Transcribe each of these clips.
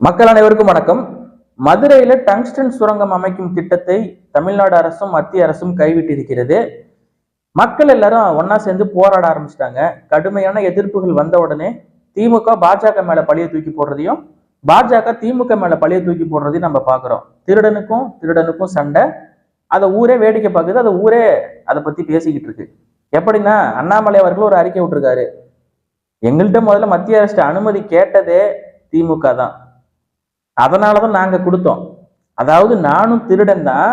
மக்கள் அனைவருக்கும் வணக்கம். மதுரையில டங்ஸ்டன் சுரங்கம் அமைக்கும் திட்டத்தை தமிழ்நாடு அரசும் மத்திய அரசும் கைவிட்டிருக்கிறது. மக்கள் எல்லாரும் ஒன்னா சேர்ந்து போராட ஆரம்பிச்சிட்டாங்க. கடுமையான எதிர்ப்புகள் வந்த உடனே திமுக பாஜக மேல பழிய தூக்கி போடுறதையும், பாஜக திமுக மேல பழிய தூக்கி போடுறதையும் நம்ம பாக்குறோம். திருடனுக்கும் சண்டை. அதை ஊரே வேடிக்கை பார்க்குது. அதை ஊரே அதை பத்தி பேசிக்கிட்டு இருக்கு. எப்படின்னா, அண்ணாமலை அவர்கள் ஒரு அறிக்கை விட்டுருக்காரு. எங்கள்கிட்ட முதல்ல மத்திய அரசு அனுமதி கேட்டதே திமுக தான், அதனாலதான் நாங்க கொடுத்தோம். அதாவது நானும் திருடன் தான்,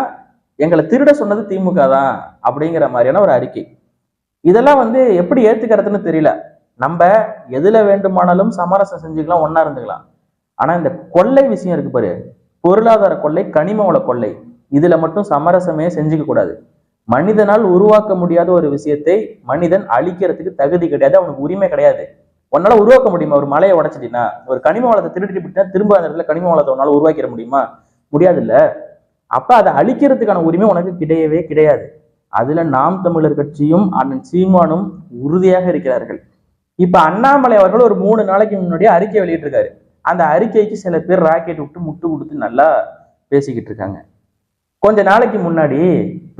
எங்களை திருட சொன்னது திமுக தான் அப்படிங்கிற மாதிரியான ஒரு அறிக்கை. இதெல்லாம் எப்படி ஏத்துக்கிறதுன்னு தெரியல. நம்ம எதுல வேண்டுமானாலும் சமரசம் செஞ்சுக்கலாம், ஒன்னா இருந்துக்கலாம். ஆனா இந்த கொள்ளை விஷயம் இருக்கு பாரு, பொருளாதார கொள்ளை, கனிம வள கொள்ளை, இதுல மட்டும் சமரசமே செஞ்சுக்க கூடாது. மனிதனால் உருவாக்க முடியாத ஒரு விஷயத்தை மனிதன் அழிக்கிறதுக்கு தகுதி கிடையாது, அவனுக்கு உரிமை கிடையாது. உன்னால உருவாக்க முடியுமா? ஒரு மலையை உடைச்சிட்டீங்கன்னா, ஒரு கனிம வளத்தை திருடிட்டு போயிட்டா திரும்ப அந்த இடத்துல கனிம வளத்தை உன்னால உருவாக்கிட முடியுமா? முடியாது இல்ல. அப்ப அதை அழிக்கிறதுக்கான உரிமை உனக்கு கிடையவே கிடையாது. அதுல நாம் தமிழர் கட்சியும் அண்ணன் சீமானும் உறுதியாக இருக்கிறார்கள். இப்ப அண்ணாமலை அவர்கள் ஒரு 3 நாளைக்கு முன்னாடியே அறிக்கை வெளியிட்டிருக்காரு. அந்த அறிக்கைக்கு சில பேர் ராக்கெட் விட்டு முட்டு கொடுத்து நல்லா பேசிக்கிட்டு இருக்காங்க. கொஞ்ச நாளைக்கு முன்னாடி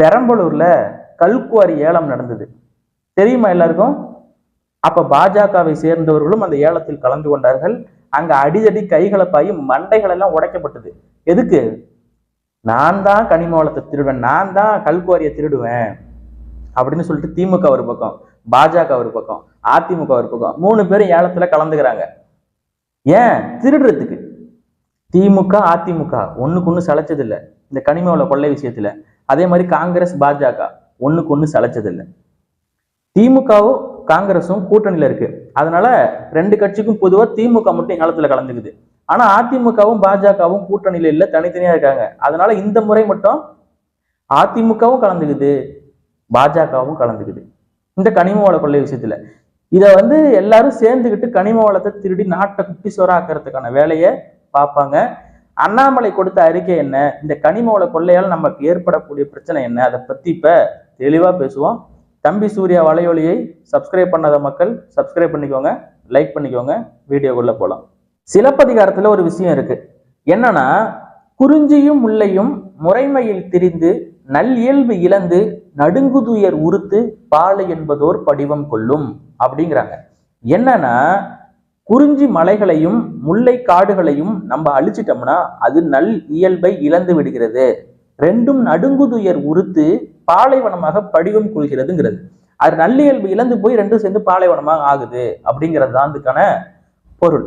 பெரம்பலூர்ல கல்குவாரி ஏலம் நடந்தது, தெரியுமா எல்லாருக்கும்? அப்ப பாஜகவை சேர்ந்தவர்களும் அந்த ஏலத்தில் கலந்து கொண்டார்கள். அங்க அடிதடி கைகலப்பாயி மண்டைகள் எல்லாம் உடைக்கப்பட்டது. எதுக்கு? நான் தான் கனிம வளத்தை திருடுவேன், நான் தான் கல்குவாரியை திருடுவேன் அப்படின்னு சொல்லிட்டு திமுக ஒரு பக்கம், பாஜக ஒரு பக்கம், அதிமுக ஒரு பக்கம், 3 பேரும் ஏலத்துல கலந்துக்கிறாங்க. ஏன்? திருடுறதுக்கு. திமுக அதிமுக ஒண்ணுக்கு ஒண்ணு சளைச்சது இல்லை இந்த கனிம வள கொள்ளை விஷயத்துல. அதே மாதிரி காங்கிரஸ் பாஜக ஒண்ணுக்கு ஒண்ணு சளைச்சது இல்லை. திமுகவும் காங்கிரஸும் கூட்டணியில இருக்கு. அதனால 2 கட்சிக்கும் பொதுவா திமுக மட்டும் ஏலத்துல கலந்துக்குது. ஆனா அதிமுகவும் பாஜகவும் கூட்டணியில இல்ல, தனித்தனியா இருக்காங்க. அதனால இந்த முறை மட்டும் அதிமுகவும் கலந்துக்குது, பாஜகவும் கலந்துக்குது இந்த கனிம வள கொள்ளை விஷயத்துல. இத எல்லாரும் சேர்ந்துக்கிட்டு கனிம வளத்தை திருடி நாட்டை குட்டி சோறாக்குறதுக்கான வேலையை பார்ப்பாங்க. அண்ணாமலை கொடுத்த அறிக்கை என்ன, இந்த கனிம வள கொள்ளையால் நமக்கு ஏற்படக்கூடிய பிரச்சனை என்ன, அதை பத்தி இப்ப தெளிவா பேசுவோம். தம்பி சூர்யா வலையொலியை சப்ஸ்கிரைப் பண்ணாத மக்கள் சப்ஸ்கிரைப் பண்ணிக்கோங்க, லைக் பண்ணிக்கோங்க. வீடியோக்குள்ள போலாம். சிலப்பதிகாரத்துல ஒரு விஷயம் இருக்கு. என்னன்னா, குறிஞ்சியும் முல்லையும் முறைமையில் திரிந்து நல் இயல்பு இழந்து நடுங்குதுயர் உறுத்து பாலை என்பதோர் படிவம் கொள்ளும் அப்படிங்கிறாங்க. என்னன்னா, குறிஞ்சி மலைகளையும் முல்லை காடுகளையும் நம்ம அழிச்சிட்டோம்னா அது நல் இயல்பை இழந்து விடுகிறது. ரெண்டும் நடுங்குதுயர் உறுத்து பாலைவனமாக படிவம் கொள்கிறதுங்கிறது. அது நல்லியல்பு இழந்து போய் ரெண்டும் சேர்ந்து பாலைவனமாக ஆகுது அப்படிங்கிறது தான் அதுக்கான பொருள்.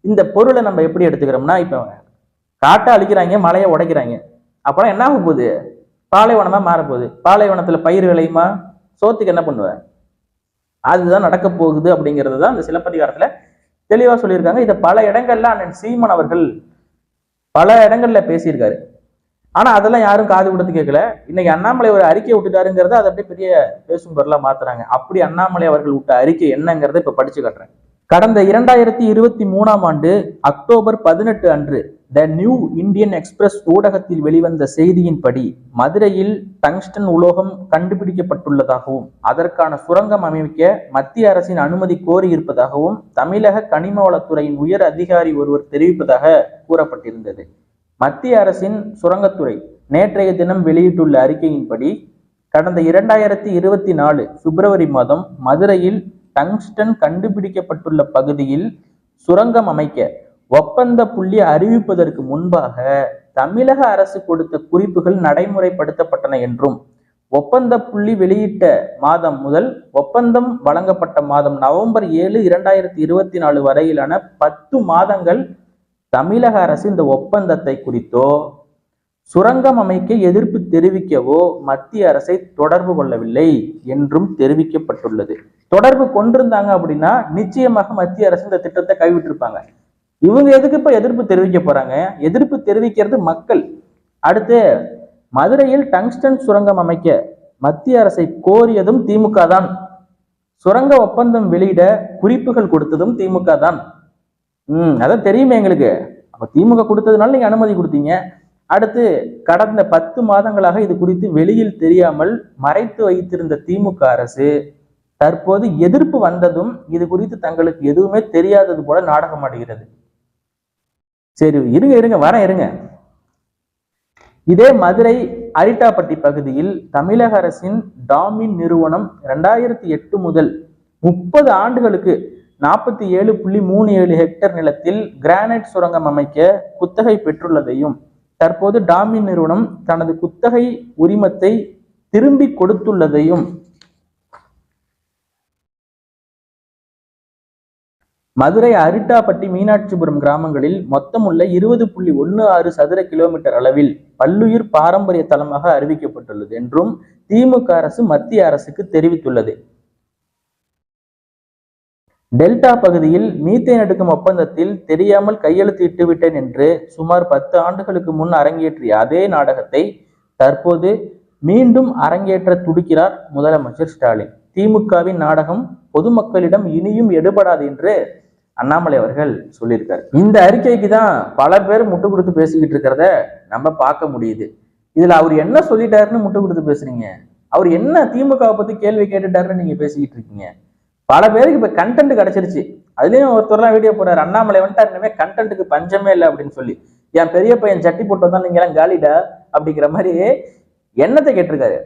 இந்த பொருளை நம்ம எப்படி எடுத்துக்கிறோம்னா, இப்ப காட்டை அழிக்கிறாங்க, மலையை உடைக்கிறாங்க, அப்புறம் என்ன ஆக போகுது? பாலைவனமா மாறப்போகுது. பாலைவனத்துல பயிர் விளையுமா? சோத்துக்கு என்ன பண்ணுவ? அதுதான் நடக்க போகுது அப்படிங்கிறது தான் இந்த சிலப்பதிகாரத்துல தெளிவா சொல்லியிருக்காங்க. இதை பல இடங்கள்ல அண்ணன் சீமான் அவர்கள் பல இடங்கள்ல பேசியிருக்காரு. ஆனா அதெல்லாம் யாரும் காது கொடுத்து கேட்கல. இன்னைக்கு அண்ணாமலை ஒரு அறிக்கை விட்டுட்டாருங்கிறத அதை அப்படியே பெரிய பேசும் பொருளா மாத்துறாங்க. அப்படி அண்ணாமலை அவர்கள் விட்ட அறிக்கை என்னங்கிறத இப்ப படிச்சு காட்டுறேன். கடந்த 2023ஆம் ஆண்டு அக்டோபர் 18 அன்று த நியூ இந்தியன் எக்ஸ்பிரஸ் ஊடகத்தில் வெளிவந்த செய்தியின்படி மதுரையில் டங்ஸ்டன் உலோகம் கண்டுபிடிக்கப்பட்டுள்ளதாகவும் அதற்கான சுரங்கம் அமைக்க மத்திய அரசின் அனுமதி கோரி இருப்பதாகவும் தமிழக கனிம வளத்துறையின் உயர் அதிகாரி ஒருவர் தெரிவிப்பதாக கூறப்பட்டிருந்தது. மத்திய அரசின் சுரங்கத்துறை நேற்றைய தினம் வெளியிட்டுள்ள அறிக்கையின்படி கடந்த 2024 பிப்ரவரி மாதம் மதுரையில் டங்ஸ்டன் கண்டுபிடிக்கப்பட்டுள்ள பகுதியில் சுரங்கம் அமைக்க ஒப்பந்த புள்ளி அறிவிப்பதற்கு முன்பாக தமிழக அரசு கொடுத்த குறிப்புகள் நடைமுறைப்படுத்தப்பட்டன என்றும், ஒப்பந்த புள்ளி வெளியிட்ட மாதம் முதல் ஒப்பந்தம் வழங்கப்பட்ட மாதம் நவம்பர் 7, 2024 வரையிலான 10 மாதங்கள் தமிழக அரசு இந்த ஒப்பந்தத்தை குறித்தோ சுரங்கம் அமைக்க எதிர்ப்பு தெரிவிக்கவோ மத்திய அரசை தொடர்பு கொள்ளவில்லை என்றும் தெரிவிக்கப்பட்டுள்ளது. தொடர்பு கொண்டிருந்தாங்க அப்படின்னா நிச்சயமாக மத்திய அரசு இந்த திட்டத்தை கைவிட்டிருப்பாங்க. இவங்க எதுக்கு இப்ப எதிர்ப்பு தெரிவிக்க போறாங்க? எதிர்ப்பு தெரிவிக்கிறது மக்கள். அடுத்து, மதுரையில் டங்ஸ்டன் சுரங்கம் அமைக்க மத்திய அரசை கோரியதும் திமுக தான். சுரங்க ஒப்பந்தம் வெளியிட குறிப்புகள் கொடுத்ததும் திமுக தான். அதான் தெரியுமே எங்களுக்கு. அப்ப திமுக கொடுத்ததுனால நீங்க அனுமதி கொடுத்தீங்க. அடுத்து, கடந்த 10 மாதங்களாக இது குறித்து வெளியில் தெரியாமல் மறைத்து வைத்திருந்த திமுக அரசு தற்போது எதிர்ப்பு வந்ததும் இது குறித்து தங்களுக்கு எதுவுமே தெரியாதது போல நாடகம் ஆடுகிறது. சரி, இருங்க இருங்க வரேன் இருங்க. இதே மதுரை அரிட்டாப்பட்டி பகுதியில் தமிழக அரசின் டாமின் நிறுவனம் 2008 முதல் 30 ஆண்டுகளுக்கு 47.37 ஹெக்டேர் நிலத்தில் கிரானைட் சுரங்கம் அமைக்க குத்தகை பெற்றுள்ளதையும், தற்போது டாமின் நிறுவனம் தனது குத்தகை உரிமத்தை திரும்பி கொடுத்துள்ளதையும் மதுரை அரிட்டாப்பட்டி மீனாட்சிபுரம் கிராமங்களில் மொத்தமுள்ள 20.16 சதுர கிலோமீட்டர் அளவில் பல்லுயிர் பாரம்பரிய தலமாக அறிவிக்கப்பட்டுள்ளது என்றும் திமுக அரசு மத்திய அரசுக்கு தெரிவித்துள்ளது. டெல்டா பகுதியில் மீத்தேன் எடுக்கும் ஒப்பந்தத்தில் தெரியாமல் கையெழுத்திட்டு விட்டேன் என்று சுமார் 10 ஆண்டுகளுக்கு முன் அரங்கேற்றிய அதே நாடகத்தை தற்போது மீண்டும் அரங்கேற்ற துடிக்கிறார் முதலமைச்சர் ஸ்டாலின். திமுகவின் நாடகம் பொதுமக்களிடம் இனியும் எடுபடாது என்று அண்ணாமலை அவர்கள் சொல்லியிருக்காரு. இந்த அறிக்கைக்கு தான் பல பேர் முட்டு கொடுத்து பேசிக்கிட்டு இருக்கிறத நம்ம பார்க்க முடியுது. இதுல அவர் என்ன சொல்லிட்டாருன்னு முட்டு கொடுத்து பேசுறீங்க? அவர் என்ன திமுகவை பத்தி கேள்வி கேட்டுட்டாருன்னு நீங்க பேசிக்கிட்டு இருக்கீங்க. பல பேருக்கு இப்ப கண்டென்ட் கிடைச்சிருச்சு. அதுலயும் ஒருத்தர்லாம் வீடியோ போறாரு, அண்ணாமலை வந்துட்டாரு, இனிமே கண்டென்ட்டுக்கு பஞ்சமே இல்லை அப்படின்னு சொல்லி. என் பெரிய பையன் சட்டி போட்டு வந்தா நீங்க எல்லாம் காலிடா அப்படிங்கிற மாதிரி எண்ணத்தை கேட்டிருக்காரு.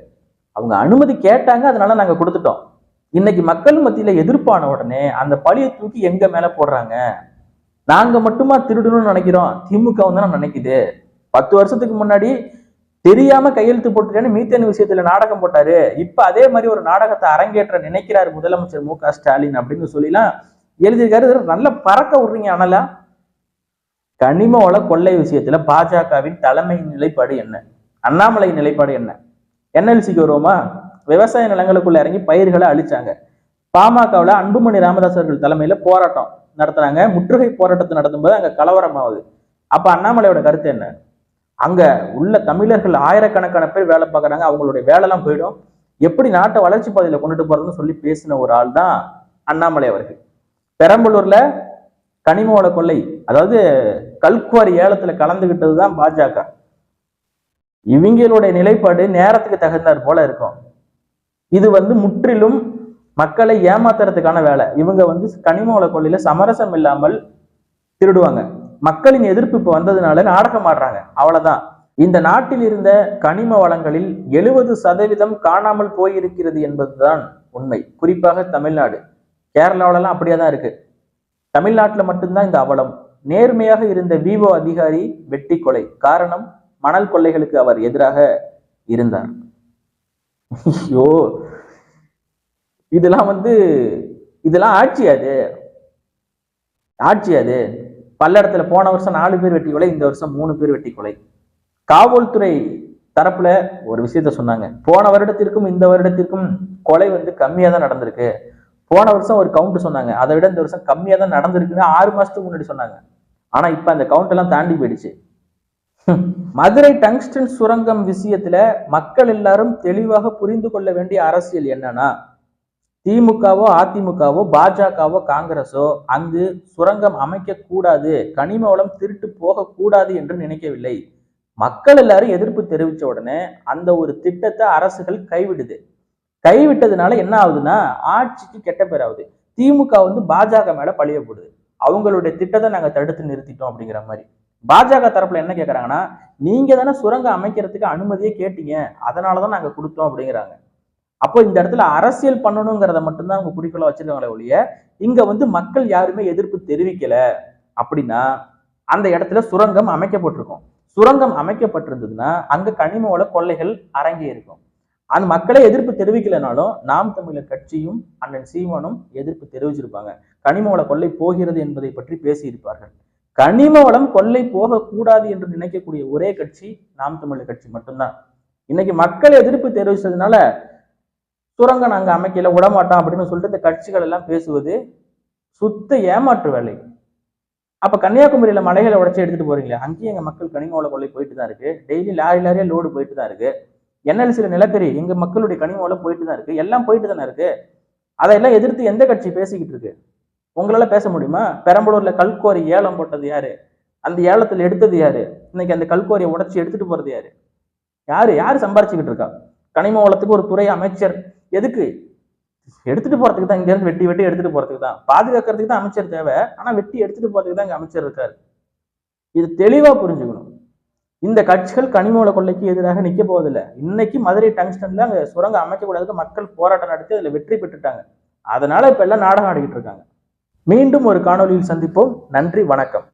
அவங்க அனுமதி கேட்டாங்க, அதனால நாங்க கொடுத்துட்டோம். இன்னைக்கு மக்கள் மத்தியில எதிர்ப்பான உடனே அந்த பழியை தூக்கி எங்க மேல போடுறாங்க. நாங்க மட்டுமா திருடணும்னு நினைக்கிறோம், திமுக தான் நினைக்குது. 10 வருஷத்துக்கு முன்னாடி தெரியாம கையெழுத்து போட்டுட்டேன்னு மீத்தேன் விஷயத்துல நாடகம் போட்டாரு. இப்ப அதே மாதிரி ஒரு நாடகத்தை அரங்கேற்ற நினைக்கிறார் முதலமைச்சர் மு.க. ஸ்டாலின் அப்படின்னு சொல்லிலாம் எழுதியிருக்காரு. நல்ல பறக்க விடுறீங்க. ஆனால கனிம வள கொள்ளை விஷயத்துல பாஜகவின் தலைமை நிலைப்பாடு என்ன, அண்ணாமலை நிலைப்பாடு என்ன? என்எல்சிக்கு வருவோமா? விவசாய நிலங்களுக்குள்ள இறங்கி பயிர்களை அழிச்சாங்க. பாமகவில் அன்புமணி ராமதாஸ் அவர்கள் தலைமையில போராட்டம் நடத்துறாங்க. முற்றுகை போராட்டத்தை நடத்தும் போது அங்க கலவரம் ஆகுது. அப்ப அண்ணாமலையோட கருத்து என்ன? அங்க உள்ள தமிழர்கள் ஆயிரக்கணக்கான பேர் வேலை பார்க்கறாங்க, அவங்களுடைய வேலைலாம் போயிடும், எப்படி நாட்டை வளர்ச்சி பாதையில கொண்டுட்டு போறதுன்னு சொல்லி பேசின ஒரு ஆள் தான் அண்ணாமலை அவர்கள். பெரம்பலூர்ல கனிம வள கொள்ளை, அதாவது கல்குவாரி ஏலத்துல கலந்துகிட்டது தான் பாஜக. இவங்களுடைய நிலைப்பாடு நேரத்துக்கு தகுந்தாற் போல இருக்கும். இது முற்றிலும் மக்களை ஏமாத்துறதுக்கான வேலை. இவங்க கனிம வள கொள்ளையில சமரசம் இல்லாமல் திருடுவாங்க. மக்களின் எதிர்ப்பு இப்ப வந்ததுனால நாடகம் ஆடுறாங்க, அவ்வளவுதான். இந்த நாட்டில் இருந்த கனிம வளங்களில் 70% காணாமல் போயிருக்கிறது என்பதுதான் உண்மை. குறிப்பாக தமிழ்நாடு, கேரளாவிலலாம் அப்படியே தான் இருக்கு. தமிழ்நாட்டுல மட்டும்தான் இந்த அவலம். நேர்மையாக இருந்த விவோ அதிகாரி வெட்டி கொலை. காரணம், மணல் கொள்ளைகளுக்கு அவர் எதிராக இருந்தார். ஐயோ, இதெல்லாம் ஆட்சியாது. பல்லடத்துல போன வருஷம் 4 பேர் வெட்டி கொலை, இந்த வருஷம் 3 பேர் வெட்டி கொலை. காவல்துறை தரப்புல ஒரு விஷயத்த சொன்னாங்க, போன வருடத்திற்கும் இந்த வருடத்திற்கும் கொலை கம்மியா தான் நடந்திருக்கு. போன வருஷம் ஒரு கவுண்ட் சொன்னாங்க, அதை விட இந்த வருஷம் கம்மியா தான் நடந்திருக்குன்னு 6 மாசத்துக்கு முன்னாடி சொன்னாங்க. ஆனா இப்ப அந்த கவுண்ட் எல்லாம் தாண்டி போயிடுச்சு. மதுரை டங்ஸ்டன் சுரங்கம் விஷயத்துல மக்கள் எல்லாரும் தெளிவாக புரிந்து கொள்ள வேண்டிய அரசியல் என்னன்னா, திமுகவோ அதிமுகவோ பாஜகவோ காங்கிரஸோ அங்கு சுரங்கம் அமைக்க கூடாது, கனிம வளம் திருட்டு போக கூடாது என்று நினைக்கவில்லை. மக்கள் எல்லாரும் எதிர்ப்பு தெரிவிச்ச உடனே அந்த ஒரு திட்டத்தை அரசுகள் கைவிட்டதுனால என்ன ஆகுதுன்னா, ஆட்சிக்கு கெட்ட பேர் ஆகுது. திமுக பாஜக மேல பழிய போடுது, அவங்களுடைய திட்டத்தை நாங்க தடுத்து நிறுத்திட்டோம் அப்படிங்கிற மாதிரி. பாஜக தரப்புல என்ன கேட்கறாங்கன்னா, நீங்க தானே சுரங்கம் அமைக்கிறதுக்கு அனுமதியே கேட்டீங்க, அதனாலதான் நாங்க கொடுத்தோம் அப்படிங்கிறாங்க. அப்போ இந்த இடத்துல அரசியல் பண்ணணுங்கிறத மட்டும்தான் அவங்க குறிக்கோளா வச்சிருக்காங்களே ஒழிய, இங்க மக்கள் யாருமே எதிர்ப்பு தெரிவிக்கல அப்படின்னா அந்த இடத்துல சுரங்கம் அமைக்கப்பட்டிருக்கும். சுரங்கம் அமைக்கப்பட்டிருந்ததுன்னா அங்க கனிம வள கொள்ளைகள் அரங்கே இருக்கும். அந்த மக்களே எதிர்ப்பு தெரிவிக்கலனாலும் நாம் தமிழர் கட்சியும் அண்ணன் சீமானும் எதிர்ப்பு தெரிவிச்சிருப்பாங்க. கனிம வள கொள்ளை போகிறது என்பதை பற்றி பேசியிருப்பார்கள். கனிம வளம் கொள்ளை போகக்கூடாது என்று நினைக்கக்கூடிய ஒரே கட்சி நாம் தமிழர் கட்சி மட்டும்தான். இன்னைக்கு மக்கள் எதிர்ப்பு தெரிவிச்சதுனால சுரங்கம் நாங்க அமைக்கல, விடமாட்டோம் அப்படின்னு சொல்லிட்டு இந்த கட்சிகள் எல்லாம் பேசுவது சுத்த ஏமாற்று வேலை. அப்ப கன்னியாகுமரியில மலைகளை உடைச்சு எடுத்துட்டு போறீங்களா, அங்கேயும் எங்க மக்கள் கனிம வள கொள்ளை போயிட்டு தான் இருக்கு. டெய்லி லாரியா லோடு போயிட்டு தான் இருக்கு. என்எல்சியில நிலக்கரி எங்க மக்களுடைய கனிம வளம் போயிட்டு தான் இருக்கு. எல்லாம் போயிட்டு தானே இருக்கு. அதையெல்லாம் எதிர்த்து எந்த கட்சி பேசிக்கிட்டு இருக்கு? உங்களால பேச முடியுமா? பெரம்பலூர்ல கல்குவாரி ஏலம் போட்டது யாரு? அந்த ஏலத்துல எடுத்தது யாரு? இன்னைக்கு அந்த கல்குவாரியை உடைச்சு எடுத்துட்டு போறது யாரு? யாரு சம்பாரிச்சுக்கிட்டு இருக்கா? கனிம வளத்துக்கு ஒரு துறை அமைச்சர் எதுக்கு? எடுத்துட்டு போறதுக்கு தான், இங்க இருந்து வெட்டி எடுத்துட்டு போறதுக்கு தான், பாதுகாக்கிறதுக்கு தான் அமைச்சர் தேவை. ஆனா வெட்டி எடுத்துட்டு போறதுக்கு தான் இங்க அமைச்சர் இருக்காரு. இது தெளிவா புரிஞ்சுக்கணும். இந்த கட்சிகள் கனிமூல கொள்ளைக்கு எதிராக நிக்க போவதில்லை. இன்னைக்கு மதுரை டங்ஸ்டன்ல அங்க சுரங்கம் அமைக்கக்கூடாதுக்கு மக்கள் போராட்டம் நடத்தி அதுல வெற்றி பெற்றுட்டாங்க. அதனால இப்ப எல்லாம் நாடகம் ஆடிக்கிட்டு இருக்காங்க. மீண்டும் ஒரு காணொலியில் சந்திப்போம். நன்றி, வணக்கம்.